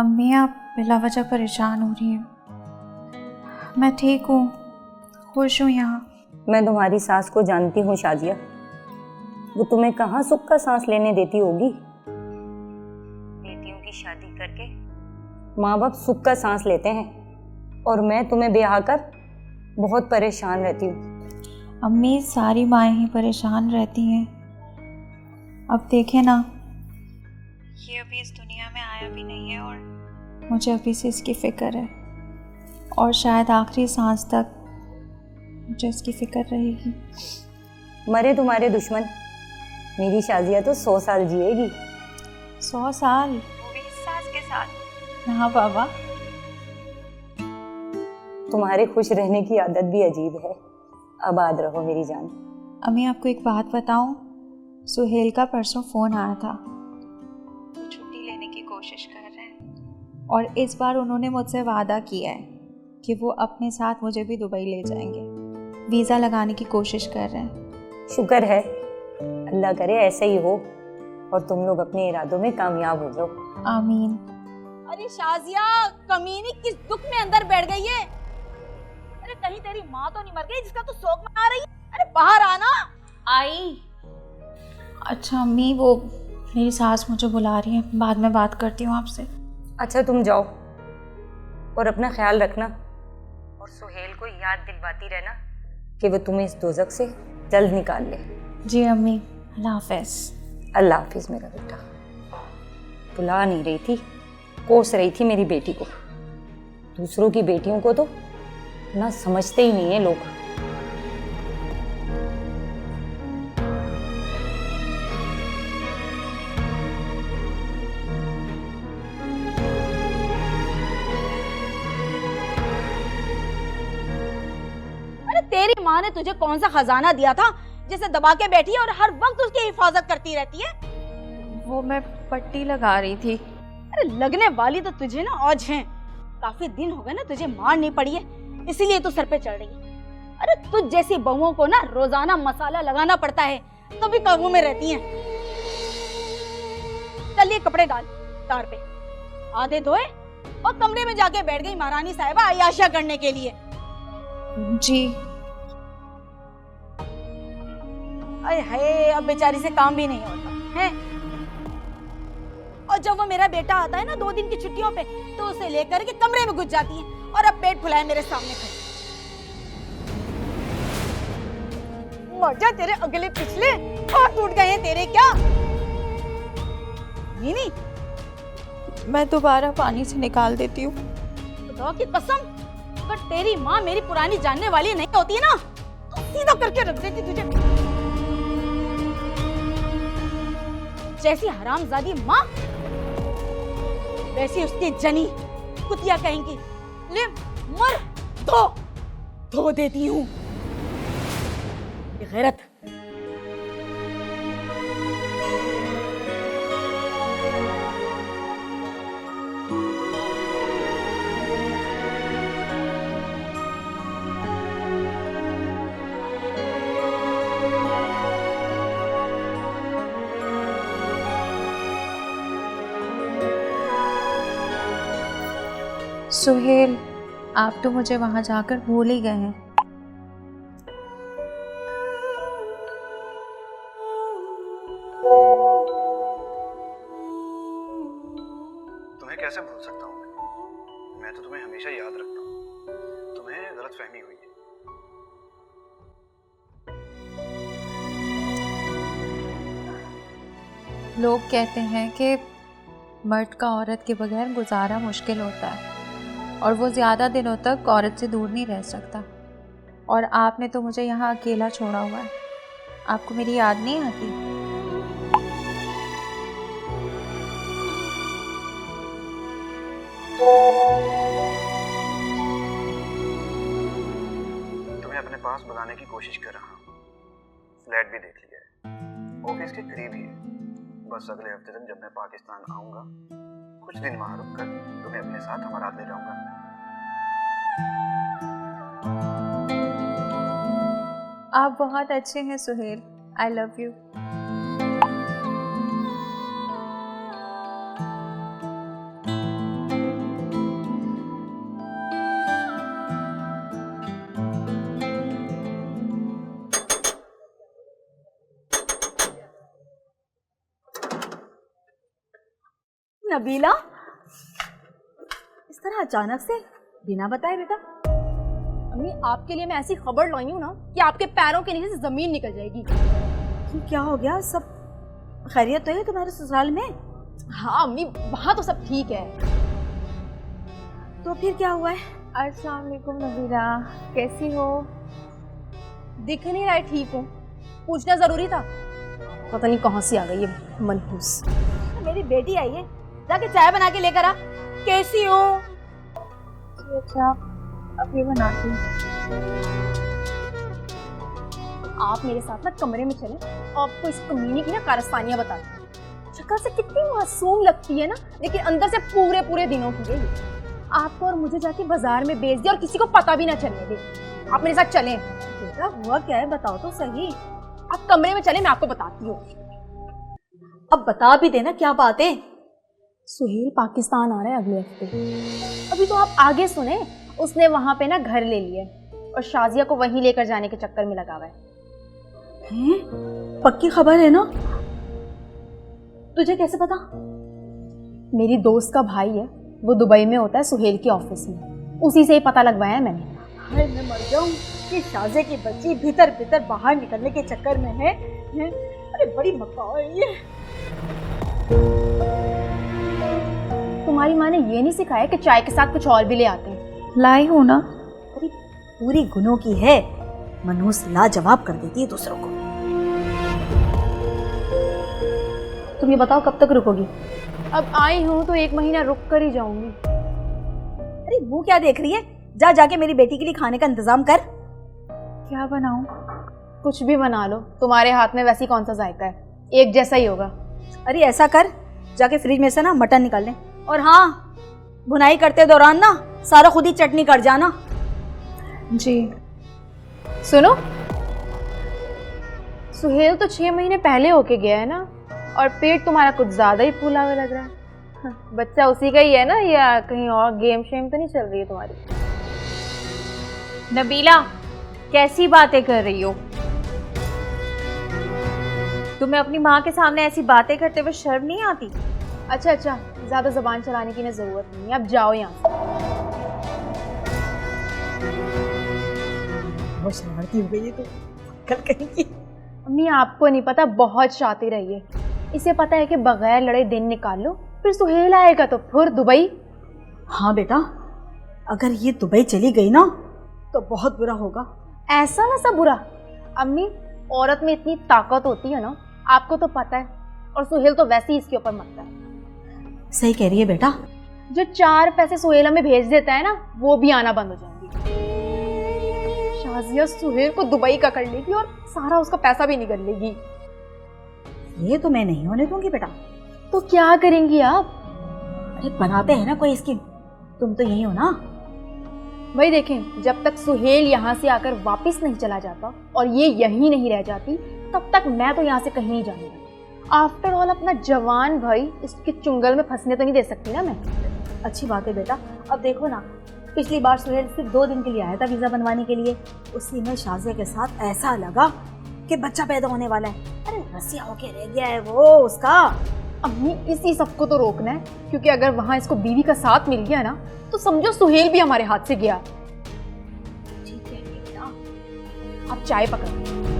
अम्मी आप बिला वजह परेशान हो रही हैं। मैं ठीक हूँ, खुश हूँ यहाँ। मैं तुम्हारी सास को जानती हूँ शाजिया, वो तुम्हें कहाँ सुख का सांस लेने देती होगी। बेटियों की शादी करके माँ बाप सुख का सांस लेते हैं और मैं तुम्हें ब्याह कर बहुत परेशान रहती हूँ। अम्मी सारी माएँ ही परेशान रहती हैं। अब देखें ना, ये अभी इस दुनिया में आया भी नहीं है और मुझे अभी से इसकी फ़िक्र है और शायद आखिरी सांस तक मुझे इसकी फ़िक्र रहेगी। मरे तुम्हारे दुश्मन, मेरी शाजिया तो 100 साल जिएगी। 100 साल? वो भी इस सास के साथ? हाँ बाबा। तुम्हारे खुश रहने की आदत भी अजीब है। आबाद रहो मेरी जान। अम्मी आपको एक बात बताऊं, सुहेल का परसों फ़ोन आया था। वो छुट्टी लेने की कोशिश कर रहे हैं और इस बार उन्होंने मुझसे वादा किया है कि वो अपने साथ मुझे भी दुबई ले जाएंगे। वीज़ा लगाने की कोशिश कर रहे हैं। शुक्र है, अल्लाह करे ऐसे ही हो और तुम लोग अपने इरादों में कामयाब हो जाओ। आमीन। अरे शाजिया, कमीनी किस दुख में अंदर बैठ गई है? अरे कहीं तेरी माँ तो नहीं मर गई जिसका तू शोक मना रही है? अरे बाहर आना। आई। अच्छा अम्मी, वो मेरी सास मुझे बुला रही है, बाद में बात करती हूँ आपसे। अच्छा तुम जाओ और अपना ख्याल रखना और सुहेल को याद दिलवाती रहना कि वो तुम्हें इस दोजख से जल्द निकाल ले। जी अम्मी, अल्लाह हाफ़िज़। अल्लाह हाफिज़ मेरा बेटा। बुला नहीं रही थी, कोस रही थी मेरी बेटी को। दूसरों की बेटियों को तो ना समझते ही नहीं है लोग। अरे तेरी माँ ने तुझे कौन सा खजाना दिया था जिसे दबा के बैठी है और हर वक्त उसकी हिफाजत करती रहती है? वो मैं पट्टी लगा रही थी। अरे लगने वाली तो तुझे ना औज है। काफी दिन हो गए ना तुझे मार नहीं पड़ी है, इसीलिए तू सर पे चढ़ रही है। अरे तुझ जैसी बहुओं को ना रोजाना मसाला लगाना पड़ता है, तभी काबू में रहती हैं। चल ये कपड़े डाल तार पे, आधे धोए और कमरे में जाके बैठ गई महारानी साहिबा अय्याशिया करने के लिए। जी। अरे हाय, अब बेचारी से काम भी नहीं होता है। और जब वो मेरा बेटा आता है ना 2 दिन की छुट्टियों पे, तो उसे लेकर के कमरे में घुस जाती है और अब पेट फुलाए मेरे सामने खड़ी। मर जा, तेरे अगले पिछले हाथ टूट गए हैं तेरे क्या? नहीं, मैं दोबारा पानी से निकाल देती हूँ। खुदा की कसम, अगर तेरी माँ मेरी पुरानी जानने वाली नहीं होती ना तो सीधा करके रख देती तुझे। जैसी हरामजादी माँ वैसी उसकी जनी कुतिया कहेंगी। ले मर, धो देती हूँ। गैरत। सुहेल, आप तो मुझे वहाँ जाकर भूल ही गए हैं। तुम्हें कैसे भूल सकता हूँ मैं तो तुम्हें हमेशा याद रखता हूँ। तुम्हें गलतफहमी हुई है। लोग कहते हैं कि मर्द का औरत के बगैर गुजारा मुश्किल होता है और वो ज़्यादा दिनों तक औरत से दूर नहीं रह सकता। और आपने तो मुझे यहाँ अकेला छोड़ा हुआ है। आपको मेरी याद नहीं आती? तुम्हें अपने पास बुलाने की कोशिश कर रहा हूँ। फ्लैट भी देख लिया है, ऑफिस के करीब ही है। बस अगले हफ्ते तक जब मैं पाकिस्तान आऊँगा, कुछ दिन वहाँ रुक कर तुम्हें अपने साथ हमारा ले जाऊँगा। आप बहुत अच्छे हैं Suhel. I love you. Nabila, इस तरह अचानक से बिना बताए बेटा? अम्मी आपके लिए मैं ऐसी खबर लाई हूँ ना कि आपके पैरों के नीचे से जमीन निकल जाएगी। क्यों, क्या हो गया? सब खैरियत तो है तुम्हारे ससुराल में? हाँ अम्मी, वहाँ तो सब ठीक है। तो फिर क्या हुआ है? अस्सलाम वालेकुम नबीला, कैसी हो? दिख नहीं रहा है ठीक हूँ, पूछना जरूरी था। पता नहीं कहाँ से आ गई ये मनहूस। मेरी बेटी आई है, जाके चाय बना के लेकर आ। कैसी हो? अच्छा, अभी बनाती हूँ। आप मेरे साथ ना कमरे में चलें, आपको इस कमीने की ना कारस्तानियाँ बताती हूँ। शक्ल से कितनी मासूम लगती है ना, लेकिन अंदर से पूरे पूरे दिनों की है। आपको और मुझे जाके बाजार में बेच दिया और किसी को पता भी ना चलने दे। आप मेरे साथ चलें। बेटा हुआ क्या है, बताओ तो सही। आप कमरे में चलें, मैं आपको बताती हूँ। अब बता भी देना क्या बात है। सुहेल पाकिस्तान आ रहा है अगले हफ्ते। अभी तो आप आगे सुने, उसने वहां पे ना घर ले लिया और शाजिया को वहीं लेकर जाने के चक्कर में लगा हुआ है। पक्की खबर है ना? तुझे कैसे पता? मेरी दोस्त का भाई है, वो दुबई में होता है सुहेल के ऑफिस में, उसी से ही पता लगवाया है मैंने। हाय मैं मर जाऊं कि शाजे की बच्ची भीतर भीतर बाहर निकलने के चक्कर में है। अरे बड़ी मक्का है ये। तुम्हारी माँ ने ये नहीं सिखाया कि चाय के साथ कुछ और भी ले आते हैं? लाई हूँ ना। अरे पूरी गुनों की है, मनहूस लाजवाब कर देती है दूसरों को। तुम ये बताओ कब तक रुकोगी? अब आई हूँ तो 1 महीना रुक कर ही जाऊंगी। अरे मुंह क्या देख रही है? जा जाके मेरी बेटी के लिए खाने का इंतजाम कर। क्या बनाऊं? कुछ भी बना लो, तुम्हारे हाथ में वैसी कौन सा जायका है, एक जैसा ही होगा। अरे ऐसा कर, जाके फ्रिज में से ना मटन निकाल ले, और हाँ भुनाई करते दौरान ना सारा खुद ही चटनी कर जाना। जी। सुनो, सुहेल तो 6 महीने पहले होके गया है ना, और पेट तुम्हारा कुछ ज्यादा ही फूला हुआ लग रहा है। बच्चा उसी का ही है ना, या कहीं और गेम शेम तो नहीं चल रही है तुम्हारी? नबीला, कैसी बातें कर रही हो? तुम्हें अपनी माँ के सामने ऐसी बातें करते हुए शर्म नहीं आती? अच्छा अच्छा, ज्यादा जबान चलाने की ना जरूरत नहीं है, अब जाओ यहाँ से। बहुत शरारती हो गई है तो कल कहेंगी। अम्मी आपको नहीं पता, बहुत शातिर है ये। इसे पता है कि बगैर लड़े दिन निकाल लो, फिर सुहेल आएगा तो फिर दुबई। हाँ बेटा, अगर ये दुबई चली गई ना तो बहुत बुरा होगा। ऐसा वैसा बुरा? अम्मी, औरत में इतनी ताकत होती है ना, आपको तो पता है, और सुहेल तो वैसे ही इसके ऊपर मरता है। सही कह रही है बेटा। जो 4 पैसे सुहेल हमें भेज देता है ना, वो भी आना बंद हो जाएंगे। शाजिया सुहेल को दुबई का कर लेगी और सारा उसका पैसा भी निकल लेगी। ये तो मैं नहीं होने दूंगी बेटा। तो क्या करेंगी आप? अरे बनाते हैं ना कोई स्कीम, तुम तो यही हो ना। वही देखें, जब तक सुहेल यहाँ से आकर वापस नहीं चला जाता और ये यहीं नहीं रह जाती, तब तक मैं तो यहाँ से कहीं नहीं जाऊंगी। आफ्टर ऑल अपना जवान भाई इसके चुंगल में फंसने तो नहीं दे सकती ना मैं। अच्छी बात है बेटा। अब देखो ना, पिछली बार सुहेल सिर्फ 2 दिन के लिए आया था वीजा बनवाने के लिए, उसी में शाजिया के साथ ऐसा लगा कि बच्चा पैदा होने वाला है। अरे रसिया होके रह गया है वो उसका। अम्मी, इसी सबको तो रोकना है, क्योंकि अगर वहाँ इसको बीवी का साथ मिल गया ना, तो समझो सुहेल भी हमारे हाथ से गया। ठीक है बेटा, आप चाय पकड़ो।